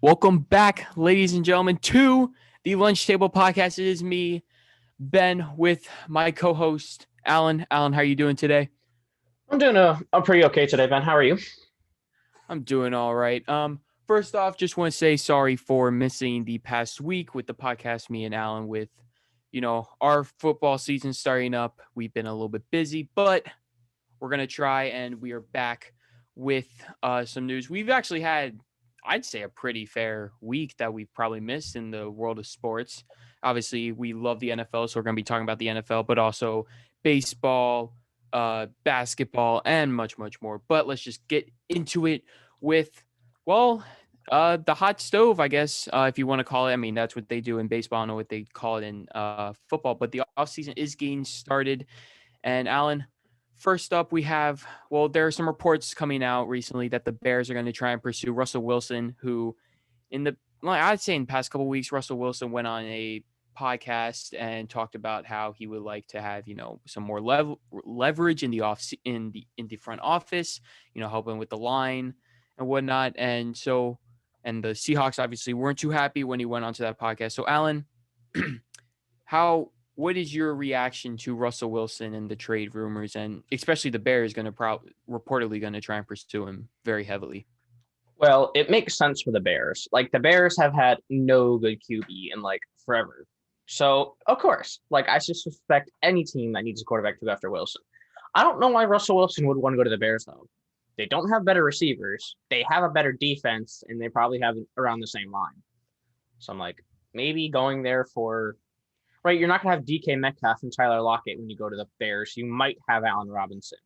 Welcome back, ladies and gentlemen, to the Lunch Table Podcast. It is me, Ben, with my co-host, Alan. Alan, how are you doing today? I'm pretty okay today, Ben. How are you? I'm doing all right. First off, just want to say sorry for missing the past week with the podcast, me and Alan, with, our football season starting up. We've been a little bit busy, but we're going to try, and we are back with some news. We've actually had, I'd say, a pretty fair week that we've probably missed in the world of sports. Obviously, we love the NFL, so we're going to be talking about the NFL, but also baseball, basketball, and much, much more. But let's just get into it with, the hot stove, I guess, if you want to call it. I mean, that's what they do in baseball. I don't know what they call it in football, but the offseason is getting started. And Alan, first up, there are some reports coming out recently that the Bears are going to try and pursue Russell Wilson, who I'd say in the past couple of weeks, Russell Wilson went on a podcast and talked about how he would like to have, some more leverage in the front office, helping with the line and whatnot. And the Seahawks obviously weren't too happy when he went onto that podcast. So Alan, what is your reaction to Russell Wilson and the trade rumors, and especially the Bears reportedly going to try and pursue him very heavily? Well, it makes sense for the Bears. Like, the Bears have had no good QB in forever. So, of course, I just suspect any team that needs a quarterback to go after Wilson. I don't know why Russell Wilson would want to go to the Bears, though. They don't have better receivers. They have a better defense, and they probably have around the same line. So I'm like, maybe going there for right. You're not going to have DK Metcalf and Tyler Lockett when you go to the Bears. You might have Allen Robinson.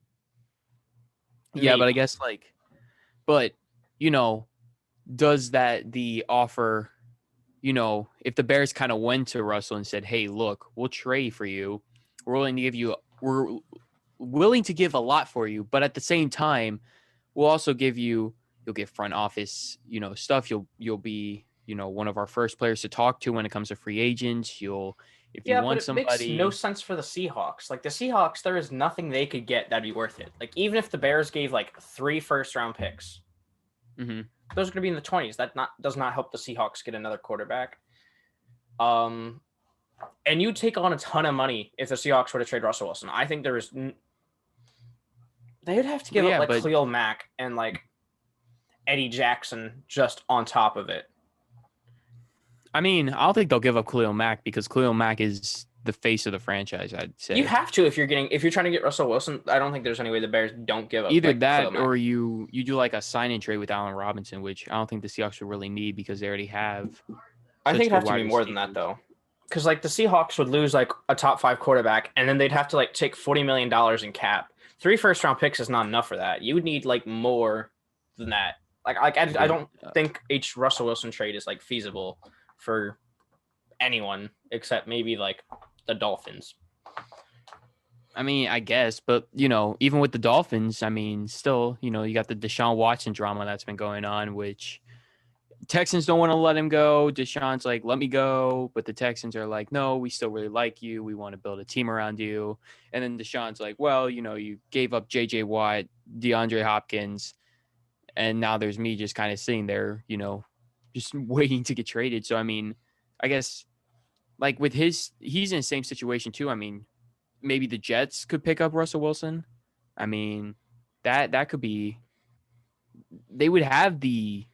Yeah, Maybe. but I guess does the offer, if the Bears kind of went to Russell and said, "Hey, look, we'll trade for you. We're willing to give a lot for you, but at the same time, we'll also you'll get front office, stuff. You'll be, one of our first players to talk to when it comes to free agents. If you want But it makes no somebody." sense for the Seahawks. Like, the Seahawks, there is nothing they could get that'd be worth it. Like, even if the Bears gave 3 first-round picks, Mm-hmm. those are going to be in the 20s. That does not help the Seahawks get another quarterback. And you take on a ton of money if the Seahawks were to trade Russell Wilson. I think they would have to give up Khalil Mack and Eddie Jackson just on top of it. I mean, I don't think they'll give up Khalil Mack because Khalil Mack is the face of the franchise, I'd say. You have to if you're trying to get Russell Wilson. I don't think there's any way the Bears don't give up either that or you do a sign and trade with Allen Robinson, which I don't think the Seahawks would really need because they already have. I think it'd have to be more than that, though, because the Seahawks would lose a top 5 quarterback, and then they'd have to take $40 million in cap. 3 first-round picks is not enough for that. You would need more than that. I don't think Russell Wilson trade is feasible for anyone except maybe the Dolphins. I mean, I guess, but even with the Dolphins, I mean, still, you got the Deshaun Watson drama that's been going on, which Texans don't want to let him go. Deshaun's like, let me go, but the Texans are like, no, we still really like you. We want to build a team around you. And then Deshaun's like, well, you gave up J.J. Watt, DeAndre Hopkins, and now there's me just kind of sitting there, just waiting to get traded. So, I mean, I guess he's in the same situation too. I mean, maybe the Jets could pick up Russell Wilson. I mean, that could be, they would have the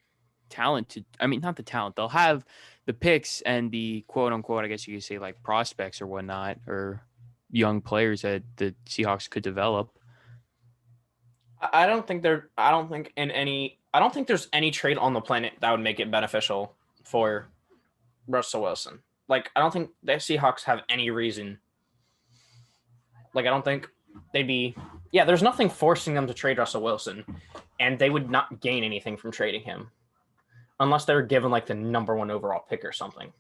talent to, I mean, not the talent, they'll have the picks and the quote unquote, I guess you could say prospects or whatnot, or young players that the Seahawks could develop. I don't think there's any trade on the planet that would make it beneficial for Russell Wilson. I don't think the Seahawks have any reason. I don't think they'd be. Yeah, there's nothing forcing them to trade Russell Wilson, and they would not gain anything from trading him, unless they were given the number 1 overall pick or something.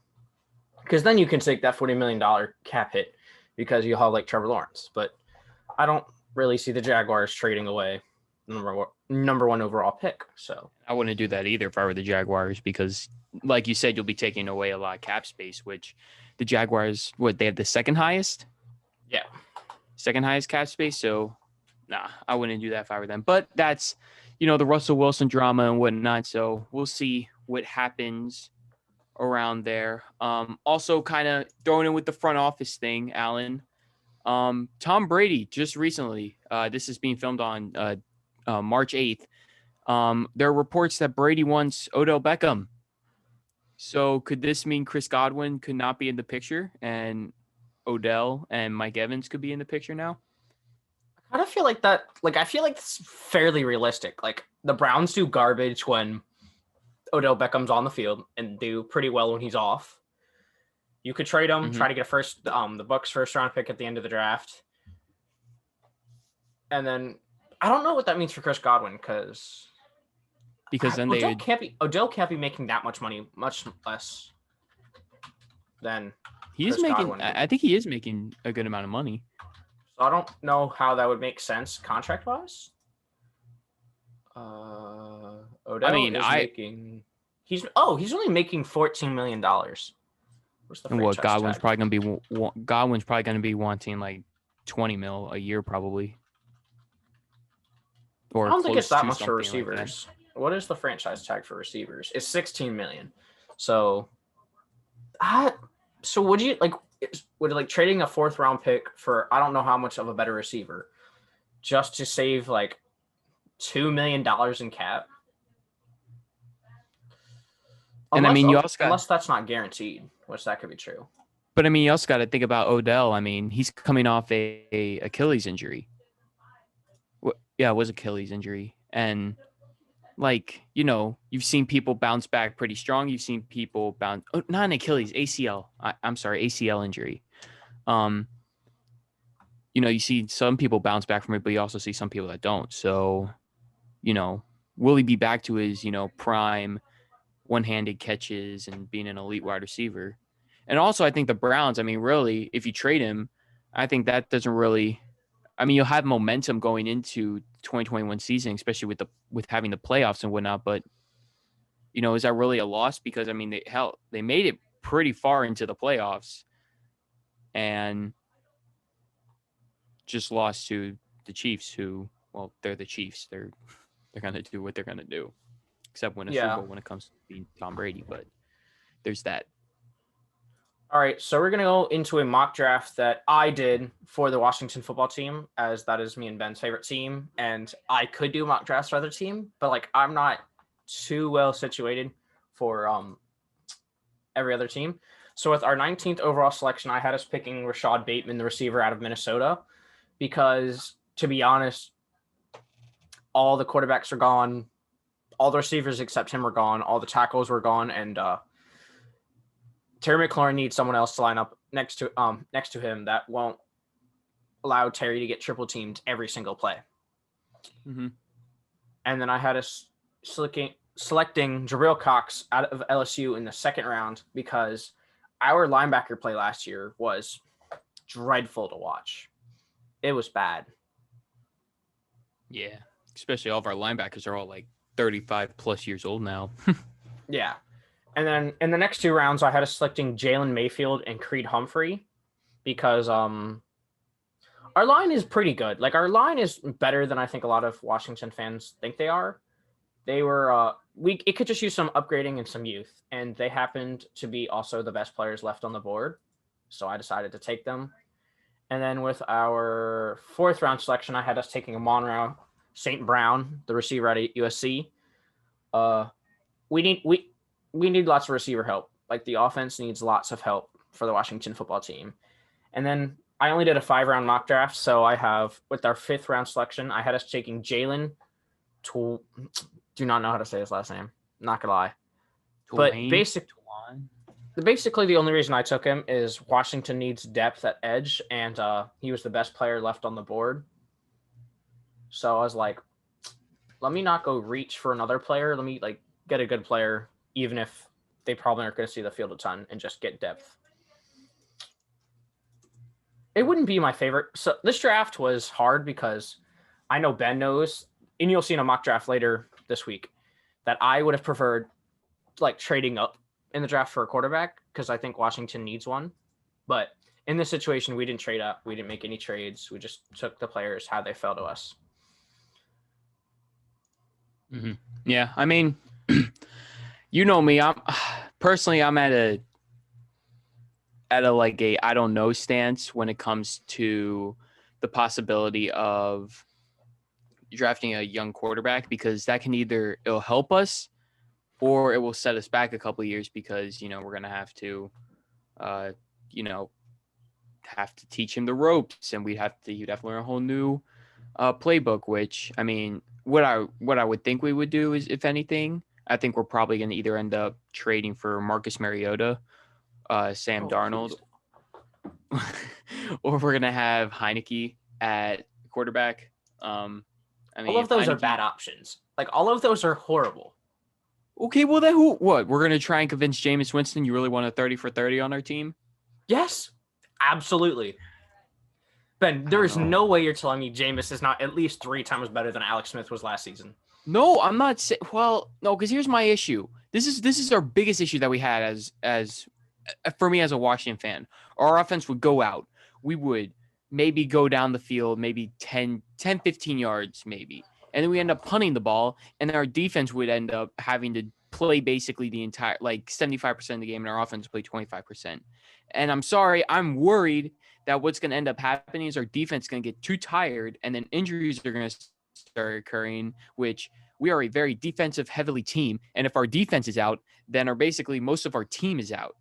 Because then you can take that $40 million cap hit because you have Trevor Lawrence. But I don't really see the Jaguars trading away number 1 overall pick. So I wouldn't do that either if I were the Jaguars, because like you said, you'll be taking away a lot of cap space, which the Jaguars, they have the second highest? Yeah. Second highest cap space. So nah, I wouldn't do that if I were them. But that's, the Russell Wilson drama and whatnot. So we'll see what happens around there. Also kind of throwing in with the front office thing, Alan. Tom Brady just recently, this is being filmed on March 8th. There are reports that Brady wants Odell Beckham. So could this mean Chris Godwin could not be in the picture and Odell and Mike Evans could be in the picture now? I kind of feel like that. Like, I feel like it's fairly realistic. Like, the Browns do garbage when Odell Beckham's on the field and do pretty well when he's off. You could trade him, try to get the Bucks first round pick at the end of the draft. And then I don't know what that means for Chris Godwin because then Odell can't be making that much money, much less than Chris Godwin. I think he is making a good amount of money. So I don't know how that would make sense contract wise. Odell he's only making $14 million. What's the and Godwin's tag? Godwin's probably going to be wanting like 20 mil a year probably. Or I don't think it's that much for receivers. Like, what is the franchise tag for receivers? It's 16 million. So would you trading a 4th round pick for I don't know how much of a better receiver just to save like $2 million in cap? And unless that's not guaranteed, which that could be true. But I mean, you also got to think about Odell. I mean, he's coming off a Achilles injury. Yeah, it was Achilles injury. And like, you've seen people bounce back pretty strong. You've seen people not an Achilles, ACL. I'm sorry, ACL injury. You see some people bounce back from it, but you also see some people that don't. So, will he be back to his, prime one-handed catches and being an elite wide receiver? And also, I think the Browns, I mean, really, if you trade him, I think that doesn't really, I mean, you'll have momentum going into 2021 season, especially with having the playoffs and whatnot. But, is that really a loss? Because, I mean, they made it pretty far into the playoffs and just lost to the Chiefs, who, well, they're the Chiefs. They're going to do what they're going to do, except win a Super Bowl when it comes to being Tom Brady. But there's that. All right, so we're going to go into a mock draft that I did for the Washington football team, as that is me and Ben's favorite team. And I could do mock drafts for other team, but like I'm not too well situated for every other team. So with our 19th overall selection, I had us picking Rashad Bateman, the receiver out of Minnesota, because to be honest, all the quarterbacks are gone. All the receivers except him are gone. All the tackles were gone. And Terry McLaurin needs someone else to line up next to him that won't allow Terry to get triple teamed every single play. Mm-hmm. And then I had us selecting Jabril Cox out of LSU in the 2nd round because our linebacker play last year was dreadful to watch. It was bad. Yeah, especially all of our linebackers are all like 35 plus years old now. Yeah. And then in the next 2 rounds, I had us selecting Jalen Mayfield and Creed Humphrey because our line is pretty good. Like, our line is better than I think a lot of Washington fans think they are. They were it could just use some upgrading and some youth, and they happened to be also the best players left on the board, so I decided to take them. And then with our 4th round selection, I had us taking Amon-Ra St. Brown, the receiver at USC. We need lots of receiver help. Like, the offense needs lots of help for the Washington football team. And then I only did a 5-round mock draft, so I have, with our 5th round selection, I had us taking Jalen. Do not know how to say his last name. Not gonna lie. But basically the only reason I took him is Washington needs depth at edge, and he was the best player left on the board. So I was like, let me not go reach for another player. Let me get a good player, even if they probably aren't going to see the field a ton, and just get depth. It wouldn't be my favorite. So this draft was hard because I know Ben knows, and you'll see in a mock draft later this week, that I would have preferred trading up in the draft for a quarterback because I think Washington needs one. But in this situation, we didn't trade up. We didn't make any trades. We just took the players how they fell to us. Mm-hmm. Yeah, I mean, You know me. I'm personally I'm at a like a I don't know stance when it comes to the possibility of drafting a young quarterback, because that can either it'll help us or it will set us back a couple of years, because we're gonna have to uh you know have to teach him the ropes, and he'd have to learn a whole new playbook. Which, I mean, what I would think we would do is, if anything, I think we're probably going to either end up trading for Marcus Mariota, Sam Oh, Darnold, please. or we're going to have Heineke at quarterback. I All mean, of if those are bad Heineke, options. Like, all of those are horrible. okay, well then what? We're going to try and convince Jameis Winston you really want a 30 for 30 on our team? Yes, absolutely. Ben, I there don't is know. no way you're telling me Jameis is not at least 3 times better than Alex Smith was last season. No, I'm not saying. Well, no, because here's my issue. This is our biggest issue that we had as for me as a Washington fan. Our offense would go out. We would maybe go down the field, maybe 15 yards, maybe. And then we end up punting the ball, and our defense would end up having to play basically the entire, like 75% of the game, and our offense play 25%. And I'm sorry, I'm worried that what's going to end up happening is our defense is going to get too tired, and then injuries are going to start occurring, which we are a very defensive heavily team. And if our defense is out, then basically most of our team is out.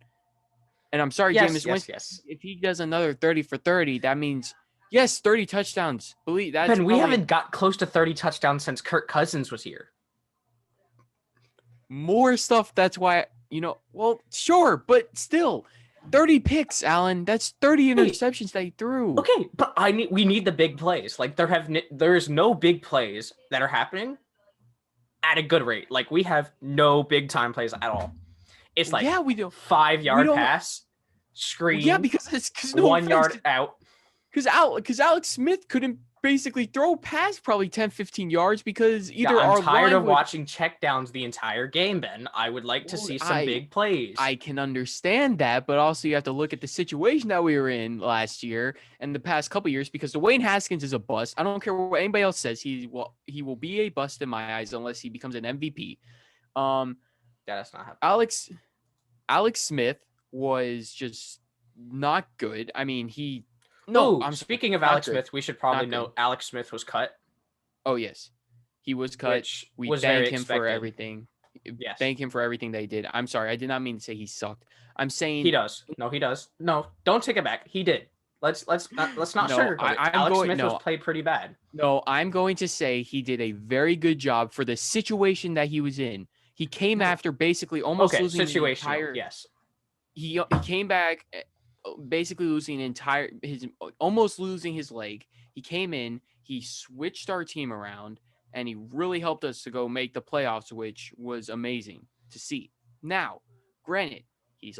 And I'm sorry, Yes, Jameis yes, Winston, yes. if he does another 30 for 30, that means, yes, 30 touchdowns. Believe that's Ben, we probably haven't got close to 30 touchdowns since Kirk Cousins was here. more stuff. That's why, well, sure, but still, 30 picks, Alan. That's 30 interceptions that he threw. Okay, but we need the big plays. Like, there is no big plays that are happening at a good rate. Like, we have no big time plays at all. It's like Yeah, we do. 5-yard don't. pass, screen, Yeah, because no 1 offense, yard out. because Alex Smith couldn't basically throw past probably 10, 15 yards, because Yeah, either I'm our tired line of would. watching checkdowns the entire game, Ben. I would like to see some big plays. I can understand that, but also you have to look at the situation that we were in last year and the past couple years, because Dwayne Haskins is a bust. I don't care what anybody else says. He will be a bust in my eyes unless he becomes an MVP. Yeah, that's not happening. Alex Smith was just not good. I mean, Speaking of not Alex good. Smith, we should probably Not good. note Alex Smith was cut. Oh yes, he was cut. Which We was thank very him expected. for everything. Yes. Thank him for everything they did. I'm sorry, I did not mean to say he sucked. I'm saying He does. No, he does. No, don't take it back. He did. Let's not No, sugarcoat it. Alex Smith was played pretty bad. No, I'm going to say he did a very good job for the situation that he was in. He came after basically almost losing the entire. Yes. He came back basically losing almost losing his leg. He came in, he switched our team around, and he really helped us to go make the playoffs, which was amazing to see. Now, granted, he was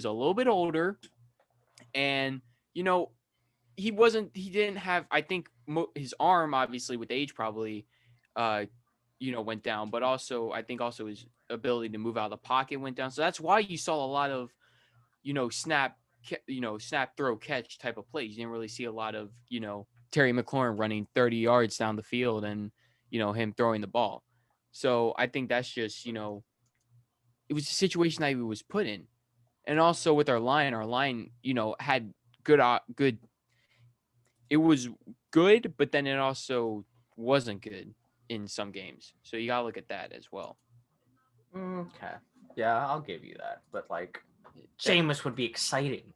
a little bit older, and he didn't have, I think, his arm, obviously with age, probably went down, but also I think also his ability to move out of the pocket went down. So that's why you saw a lot of snap throw catch type of plays. You didn't really see a lot of Terry McLaurin running 30 yards down the field and him throwing the ball. So I think that's just it was a situation that he was put in. And also with our line had good. It was good, but then it also wasn't good in some games. So you gotta look at that as well. Okay. Yeah, I'll give you that. But like, Jameis would be exciting.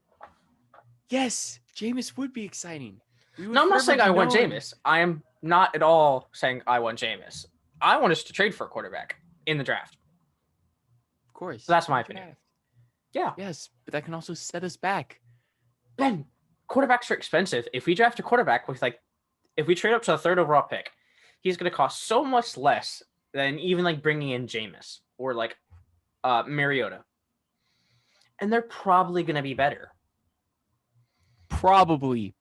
Yes, Jameis would be exciting. No, I'm not saying I want Jameis. I am not at all saying I want Jameis. I want us to trade for a quarterback in the draft. Of course. So that's my opinion. Yeah. Yes, but that can also set us back. Ben, quarterbacks are expensive. If we draft a quarterback if we trade up to the 3rd overall pick, he's going to cost so much less than even like bringing in Jameis or like Mariota. And they're probably going to be better. Probably.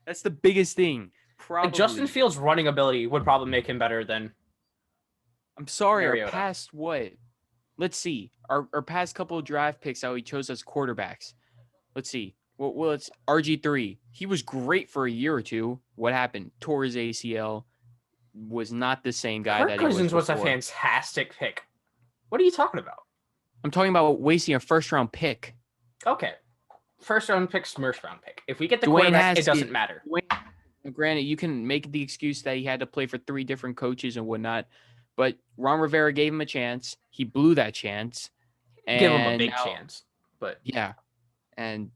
That's the biggest thing. Probably. Like Justin Fields' running ability would probably make him better than. I'm sorry, Mariota. Our past what? Let's see. Our past couple of draft picks how he chose as quarterbacks. Let's see. Well, it's RG3. He was great for a year or two. What happened? Tore his ACL. was not the same guy Kirk that he was Cousins was a before. fantastic pick. What are you talking about? I'm talking about wasting a first-round pick. Okay. First round pick, first round pick. If we get the Dwayne quarterback, it Haskins- doesn't matter. Granted, you can make the excuse that he had to play for 3 different coaches and whatnot, but Ron Rivera gave him a chance. He blew that chance. And Give him a big chance. But yeah, and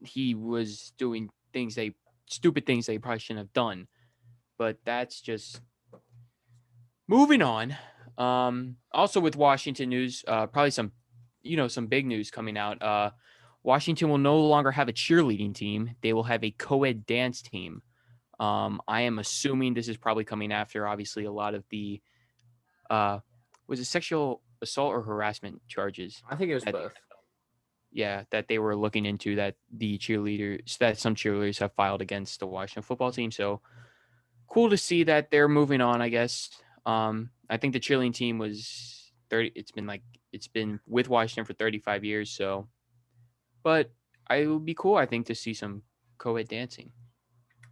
he was doing stupid things they probably shouldn't have done. But that's just moving on. Also with Washington news, probably some big news coming out. Washington will no longer have a cheerleading team. They will have a co-ed dance team. I am assuming this is probably coming after, obviously, a lot of the was it sexual assault or harassment charges? I think it was both. That they were looking into, that some cheerleaders have filed against the Washington football team. So cool to see that they're moving on, I guess. I think the cheerleading team was 30. It's been with Washington for 35 years. So, but it would be cool, I think, to see some co-ed dancing.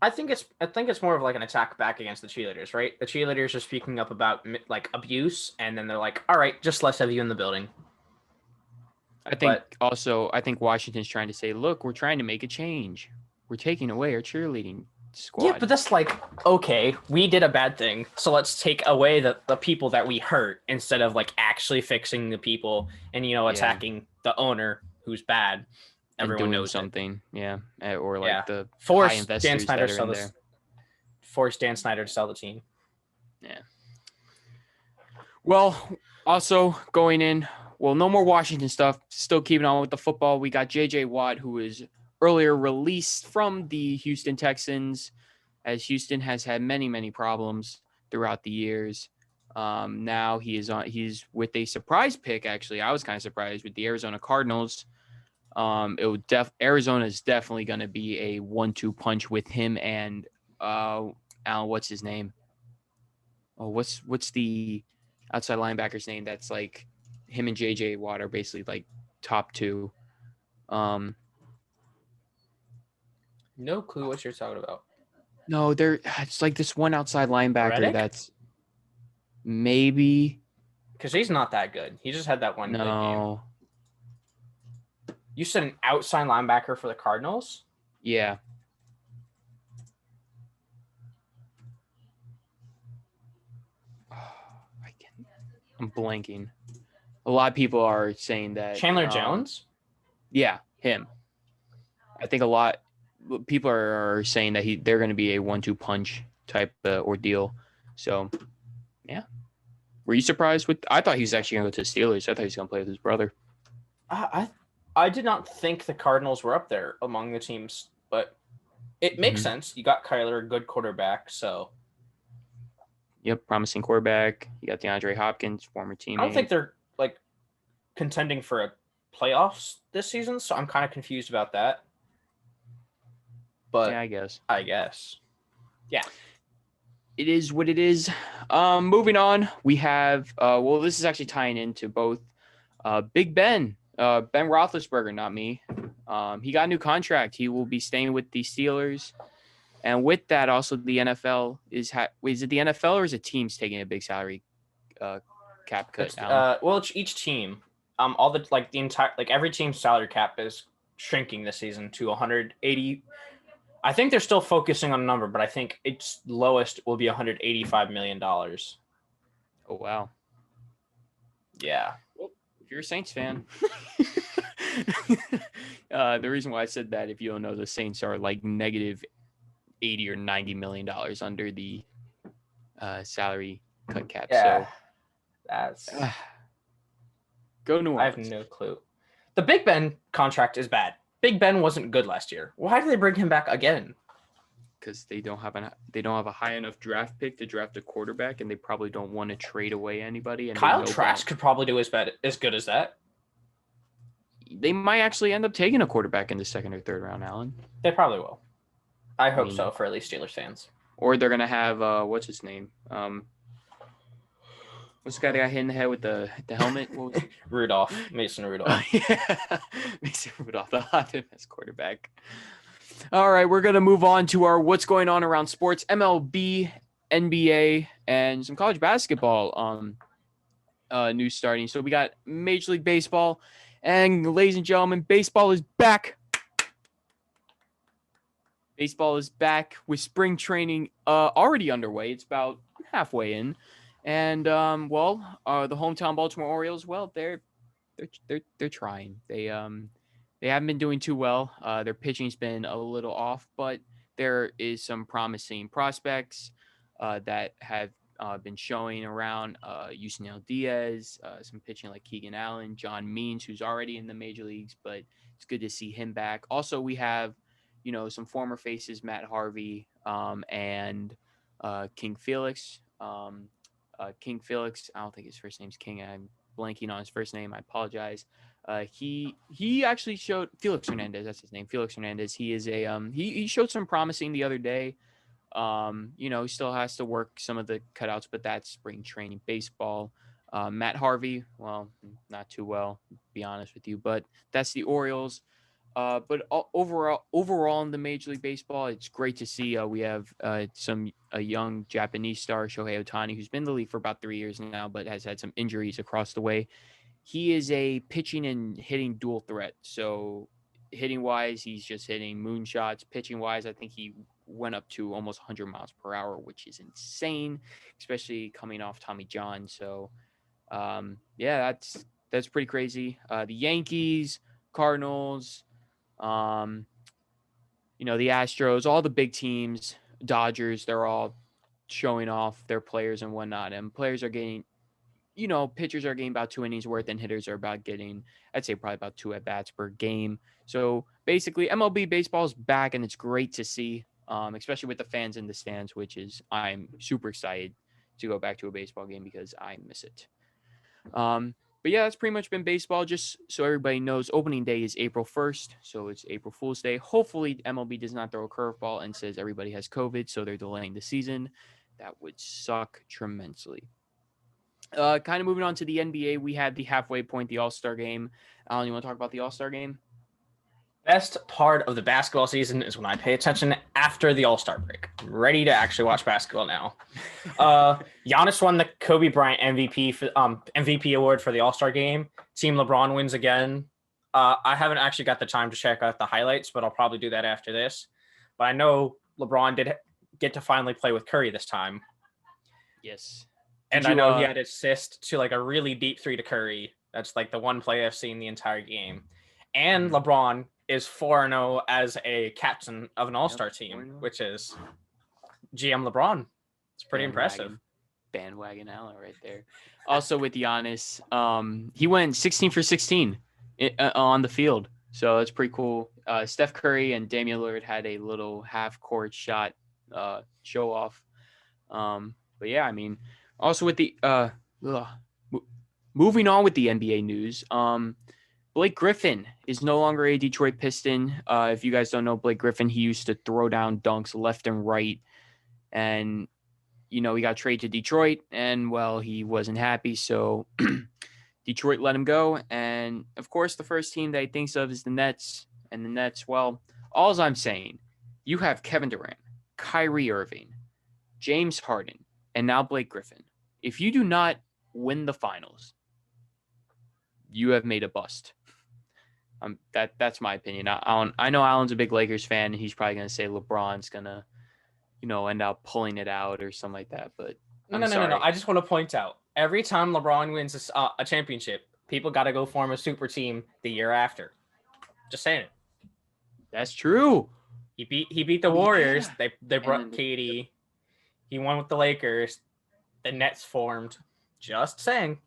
I think it's more of like an attack back against the cheerleaders, right? The cheerleaders are speaking up about like abuse, and then they're like, "All right, just less of you in the building." I think Washington's trying to say, "Look, we're trying to make a change. We're taking away our cheerleading squad." Yeah, but that's like, okay, we did a bad thing, so let's take away the people that we hurt instead of like actually fixing the people and attacking the owner who's bad. Everyone knows something, or like the force high investors that are in there. Force Dan Snyder to sell the team. Yeah. Well, also going in, no more Washington stuff. Still keeping on with the football. We got J.J. Watt, who was earlier released from the Houston Texans, as Houston has had many, many problems throughout the years. Now he's with a surprise pick. Actually, I was kind of surprised with the Arizona Cardinals. Arizona is definitely going to be a 1-2 punch with him and Alan. What's his name? Oh, what's the outside linebacker's name? That's like him and JJ Watt are basically like top 2. No clue what you're talking about. No, it's like this one outside linebacker Reddick? That's maybe, because he's not that good. He just had that one good game. You said an outside linebacker for the Cardinals? Yeah. I'm blanking. A lot of people are saying that Chandler Jones? Yeah, him. I think a lot people are saying that they're going to be a 1-2 punch type ordeal. So, yeah. Were you surprised I thought he was actually going to go to the Steelers. I thought he was going to play with his brother. I did not think the Cardinals were up there among the teams, but it makes sense. You got Kyler, a good quarterback, so. Yep, promising quarterback. You got DeAndre Hopkins, former teammate. I don't think they're like contending for a playoffs this season, so I'm kind of confused about that. But yeah, I guess. Yeah. It is what it is. Moving on, we have this is actually tying into both Big Ben. Ben Roethlisberger, not me. He got a new contract. He will be staying with the Steelers. And with that, also the NFL is it the NFL or is it teams taking a big salary cap cut? It's each team. All the the entire every team's salary cap is shrinking this season to 180. I think they're still focusing on a number, but I think its lowest will be $185 million. Oh wow. Yeah. Well, if you're a Saints fan, the reason why I said that, if you don't know, the Saints are like negative $80 or $90 million under the salary cut cap. Yeah, so that's go New Orleans. I have no clue. The Big Ben contract is bad. Big Ben wasn't good last year. Why do they bring him back again? Because they don't have a high enough draft pick to draft a quarterback, and they probably don't want to trade away anybody. And Kyle Trask could probably do as good as that. They might actually end up taking a quarterback in the second or third round, Alan. They probably will. I hope so, for at least Steelers fans. Or they're gonna have what's his name? What's the guy that got hit in the head with the helmet? What was Rudolph. Mason Rudolph. Yeah. Mason Rudolph, the best quarterback. All right, we're gonna move on to our what's going on around sports. MLB NBA and some college basketball news starting. So we got Major League Baseball, and ladies and gentlemen, baseball is back. Baseball is back with spring training already underway. It's about halfway in, and the hometown Baltimore Orioles, well, they're trying. They haven't been doing too well. Their pitching's been a little off, but there is some promising prospects that have been showing around. Yusniel Diaz, some pitching like Keegan Allen, John Means, who's already in the major leagues, but it's good to see him back. Also, we have some former faces, Matt Harvey and King Felix. King Felix, I don't think his first name's King. I'm blanking on his first name. I apologize. He actually showed Felix Hernandez. That's his name, Felix Hernandez. He is a he showed some promising the other day. He still has to work some of the cutouts, but that's spring training baseball. Matt Harvey, well, not too well, to be honest with you, but that's the Orioles. But overall in the Major League Baseball, it's great to see we have a young Japanese star, Shohei Otani, who's been in the league for about 3 years now, but has had some injuries across the way. He is a pitching and hitting dual threat. So hitting wise, he's just hitting moonshots. Pitching wise, I think he went up to almost 100 miles per hour, which is insane, especially coming off Tommy John. So that's pretty crazy. The Yankees, Cardinals, the Astros, all the big teams, Dodgers, they're all showing off their players and whatnot. And players are getting, pitchers are getting about 2 innings worth, and hitters are about getting, I'd say probably about 2 at-bats per game. So basically, MLB baseball is back, and it's great to see, especially with the fans in the stands, I'm super excited to go back to a baseball game because I miss it. But yeah, that's pretty much been baseball. Just so everybody knows, opening day is April 1st. So it's April Fool's Day. Hopefully MLB does not throw a curveball and says everybody has COVID, so they're delaying the season. That would suck tremendously. Kind of moving on to the NBA, we had the halfway point, the All-Star game. Alan, you want to talk about the All-Star game? Best part of the basketball season is when I pay attention after the All-Star break. I'm ready to actually watch basketball now. Giannis won the Kobe Bryant MVP award for the All-Star game. Team LeBron wins again. I haven't actually got the time to check out the highlights, but I'll probably do that after this. But I know LeBron did get to finally play with Curry this time. Yes. And I know he had assist to like a really deep 3 to Curry. That's like the one play I've seen the entire game. And LeBron is 4-0 as a captain of an all-star team, which is GM LeBron. It's pretty impressive. Bandwagon Allen right there. Also with Giannis, he went 16 for 16 on the field. So that's pretty cool. Steph Curry and Damian Lillard had a little half-court shot show off. But yeah, I mean, also with the moving on with the NBA news, Blake Griffin is no longer a Detroit Piston. If you guys don't know Blake Griffin, he used to throw down dunks left and right. And, he got traded to Detroit, and, well, he wasn't happy. So Detroit let him go. And, of course, the first team that he thinks of is the Nets. And the Nets, well, all I'm saying, you have Kevin Durant, Kyrie Irving, James Harden, and now Blake Griffin. If you do not win the finals, you have made a bust. That's my opinion. I know Alan's a big Lakers fan, and he's probably going to say LeBron's going to, end up pulling it out or something like that. But no. I just want to point out, every time LeBron wins a championship, people got to go form a super team the year after. Just saying it. That's true. He beat the Warriors. Yeah. They brought KD. He won with the Lakers. The Nets formed. Just saying.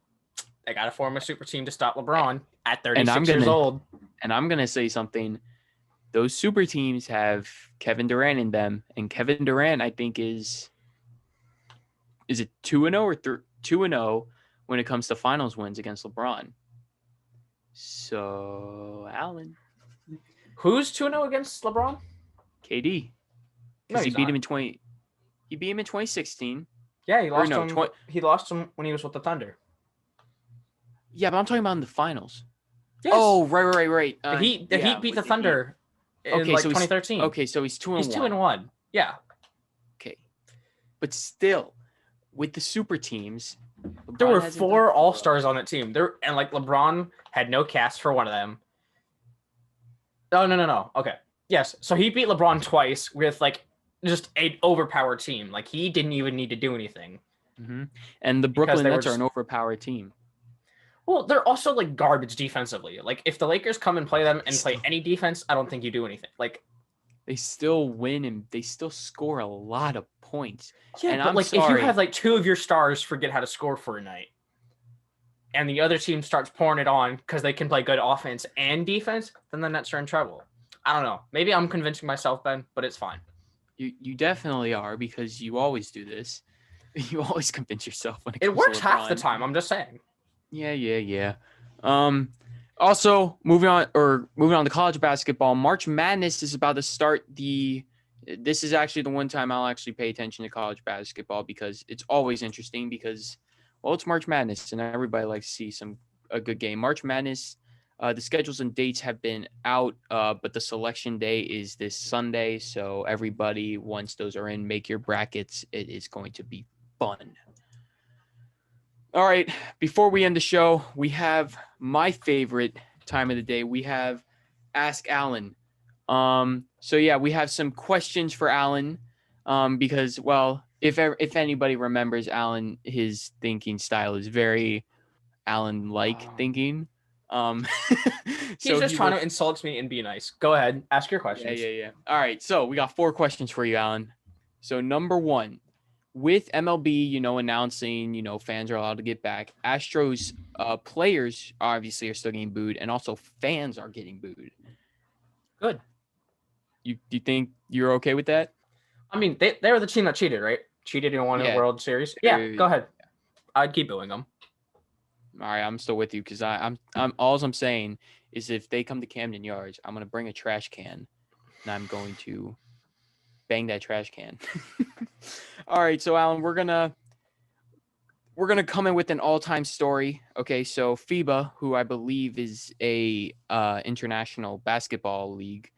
They got to form a super team to stop LeBron at 36 years old. And I'm going to say something. Those super teams have Kevin Durant in them. And Kevin Durant, I think, is it 2-0 or 2-0 when it comes to finals wins against LeBron? So, Alan. Who's 2-0 against LeBron? KD. Because he beat him in 2016. Yeah, he lost him. He lost him when he was with the Thunder. Yeah, but I'm talking about in the finals. Yes. Oh, right. The Heat beat the Thunder in 2013. So he's 2-1. He's 2-1. Yeah. Okay. But still, with the super teams, There LeBron were hasn't 4 done it. All-Stars on that team. And like LeBron had no cast for one of them. Oh, no. Okay. Yes. So he beat LeBron twice with like just an overpowered team. Like he didn't even need to do anything. Mm-hmm. And the Because Brooklyn they were Nets are just, an overpowered team. well, they're also like garbage defensively. Like if the Lakers come and play them and play any defense, I don't think you do anything. Like They still win and they still score a lot of points. yeah, And but I'm like if you sorry. have like 2 of your stars forget how to score for a night, and the other team starts pouring it on because they can play good offense and defense, then the Nets are in trouble. I don't know. Maybe I'm convincing myself, Ben, but it's fine. You definitely are because you always do this. You always convince yourself when it It comes to works half the LeBron. time. I'm just saying. Yeah. Also moving on to college basketball. March Madness is about to start. This is actually the one time I'll actually pay attention to college basketball because it's always interesting because, well, it's March Madness and everybody likes to see a good game. March Madness, the schedules and dates have been out, but the selection day is this Sunday. So everybody, once those are in, make your brackets. It is going to be fun. All right, before we end the show, we have my favorite time of the day. We have Ask Alan. So yeah, we have some questions for Alan. Because well, if anybody remembers Alan, his thinking style is very Alan-like thinking. He's So just trying to insult me and be nice. Go ahead, ask your questions. Yeah. All right, so we got 4 questions for you, Alan. So number 1. With MLB, announcing, fans are allowed to get back. Astros players obviously are still getting booed, and also fans are getting booed. Good. Do you think you're okay with that? I mean, they were the team that cheated, right? Cheated in one World Series. Yeah, go ahead. I'd keep booing them. All right, I'm still with you because I'm all I'm saying is if they come to Camden Yards, I'm gonna bring a trash can, and I'm going to bang that trash can. All right, so Alan, we're gonna come in with an all-time story. Okay, so FIBA, who I believe is a international basketball league,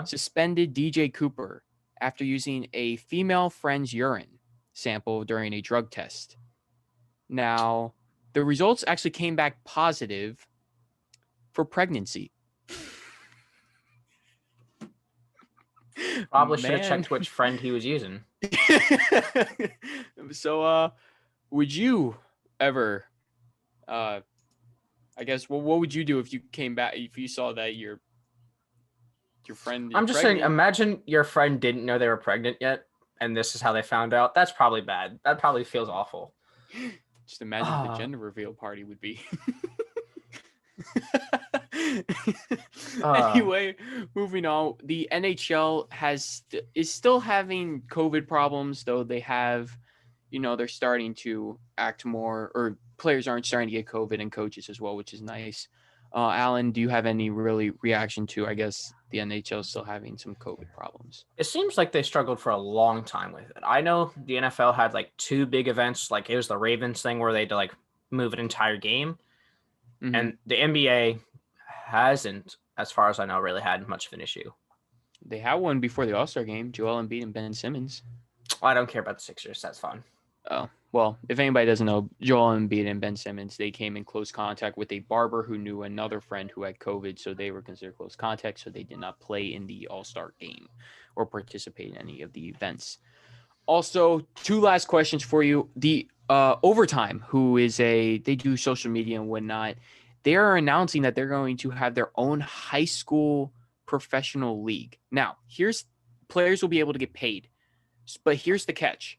suspended DJ Cooper after using a female friend's urine sample during a drug test. Now, the results actually came back positive for pregnancy. Probably should have checked which friend he was using. So, would you ever, I guess, well, what would you do if you came back, if you saw that your friend is I'm just pregnant? saying, imagine your friend didn't know they were pregnant yet, and this is how they found out. That's probably bad. That probably feels awful. Just imagine what the gender reveal party would be. Anyway, moving on. The NHL is still having COVID problems, though they have, they're starting to act more, or players aren't starting to get COVID, and coaches as well, which is nice. Alan, do you have any really reaction to, I guess, the NHL still having some COVID problems? It seems like they struggled for a long time with it. I know the NFL had like 2 big events, like it was the Ravens thing where they had to like move an entire game. Mm-hmm. And the NBA hasn't, as far as I know, really had much of an issue. They had one before the All-Star game, Joel Embiid and Ben Simmons. Well, I don't care about the Sixers. That's fine. Oh, well, if anybody doesn't know, Joel Embiid and Ben Simmons, they came in close contact with a barber who knew another friend who had COVID, so they were considered close contact, so they did not play in the All-Star game or participate in any of the events. Also, 2 last questions for you. The Overtime, who is they do social media and whatnot, they are announcing that they're going to have their own high school professional league. Now, players will be able to get paid, but here's the catch.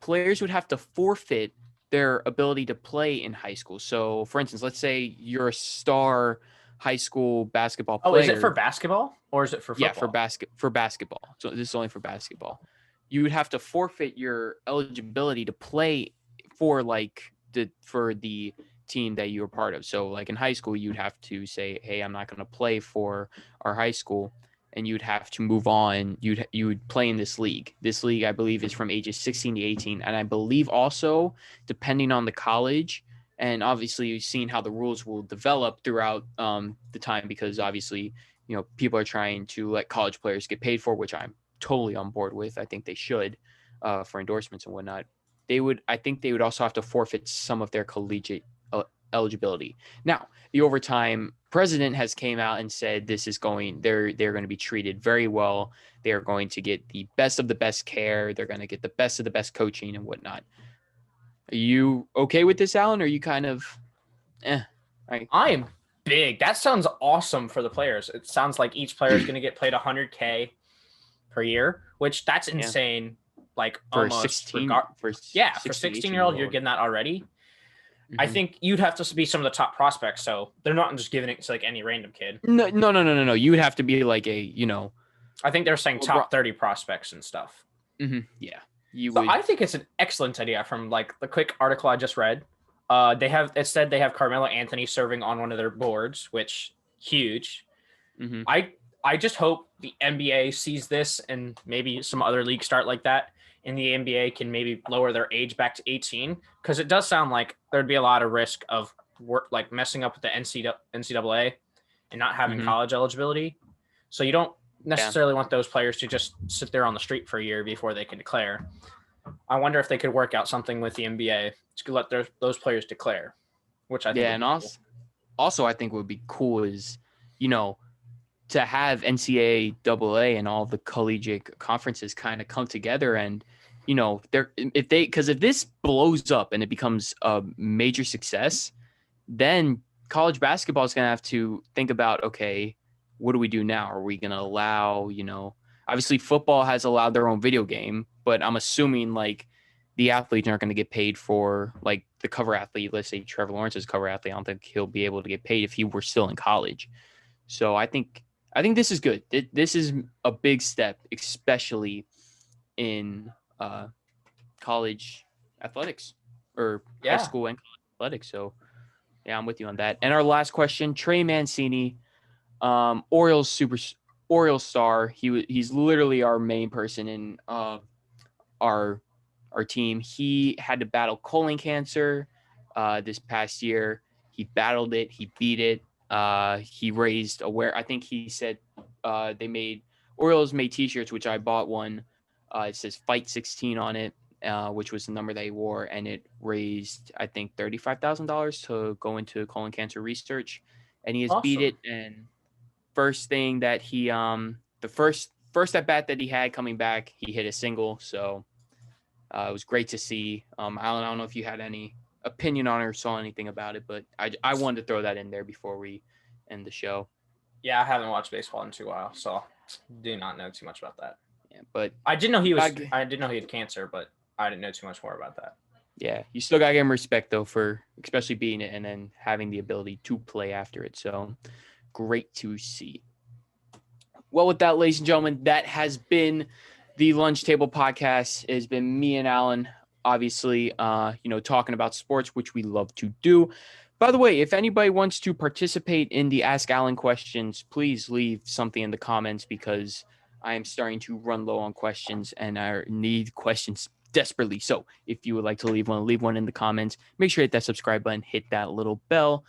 Players would have to forfeit their ability to play in high school. So, for instance, let's say you're a star high school basketball player. Oh, is it for basketball or is it for football? Yeah, for basketball. So this is only for basketball. You would have to forfeit your eligibility to play for the team that you were part of. So like in high school, you'd have to say, hey, I'm not going to play for our high school. And you'd have to move on. You would play in this league. This league, I believe, is from ages 16 to 18. And I believe also, depending on the college, and obviously you've seen how the rules will develop throughout the time, because obviously, people are trying to let college players get paid for, which I'm totally on board with. I think they should. for endorsements and whatnot, I think they would also have to forfeit some of their collegiate eligibility. Now, the overtime president has came out and said they're going to be treated very well. They are going to get the best of the best care. They're going to get the best of the best coaching and whatnot. Are you okay with this, Alan? Or are you kind of, right? I am big. That sounds awesome for the players. It sounds like each player is going to get paid $100K per year, which that's insane. Like For almost 16, for 16-year-old, you're getting that already. I think you'd have to be some of the top prospects, so they're not just giving it to like any random kid. No. You would have to be like I think they're saying top 30 prospects and stuff. Yeah, I think it's an excellent idea from like the quick article I just read. It said they have Carmelo Anthony serving on one of their boards, which huge. I just hope the NBA sees this and maybe some other leagues start like that. And the NBA can maybe lower their age back to 18, because it does sound like there'd be a lot of risk of like messing up with the NCAA and not having college eligibility. So you don't necessarily want those players to just sit there on the street for a year before they can declare. I wonder if they could work out something with the NBA to let those players declare, which I think and also I think would be cool is, to have NCAA and all the collegiate conferences kind of come together and, if this blows up and it becomes a major success, then college basketball is going to have to think about, okay, what do we do now? Are we going to allow, obviously football has allowed their own video game, but I'm assuming like the athletes aren't going to get paid for like the cover athlete. Let's say Trevor Lawrence's cover athlete. I don't think he'll be able to get paid if he were still in college. So I think this is good. This is a big step, especially in college athletics or high school and college athletics. So yeah, I'm with you on that. And our last question, Trey Mancini, Orioles star. He's literally our main person in our team. He had to battle colon cancer this past year. He battled it. He beat it. He raised I think he said Orioles made t-shirts, which I bought one. It says Fight 16 on it, which was the number they wore, and it raised, I think, $35,000 to go into colon cancer research, and he has beat it. And first thing that he the first at bat that he had coming back, he hit a single, so it was great to see. Alan, I don't know if you had any opinion on it or saw anything about it, but I wanted to throw that in there before we end the show. Yeah, I haven't watched baseball in a while, so do not know too much about that. Yeah, but I did know he had cancer, but I didn't know too much more about that. Yeah, you still gotta give him respect though for especially beating it and then having the ability to play after it. So great to see. Well, with that, ladies and gentlemen, that has been the Lunch Table Podcast. It has been me and Alan, obviously, talking about sports, which we love to do. By the way, if anybody wants to participate in the Ask Alan questions, please leave something in the comments because I am starting to run low on questions and I need questions desperately. So if you would like to leave one in the comments. Make sure to hit that subscribe button, hit that little bell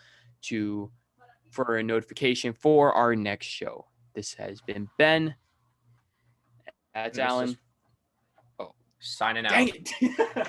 for a notification for our next show. This has been Ben. That's Alan. Signing out. Dang it.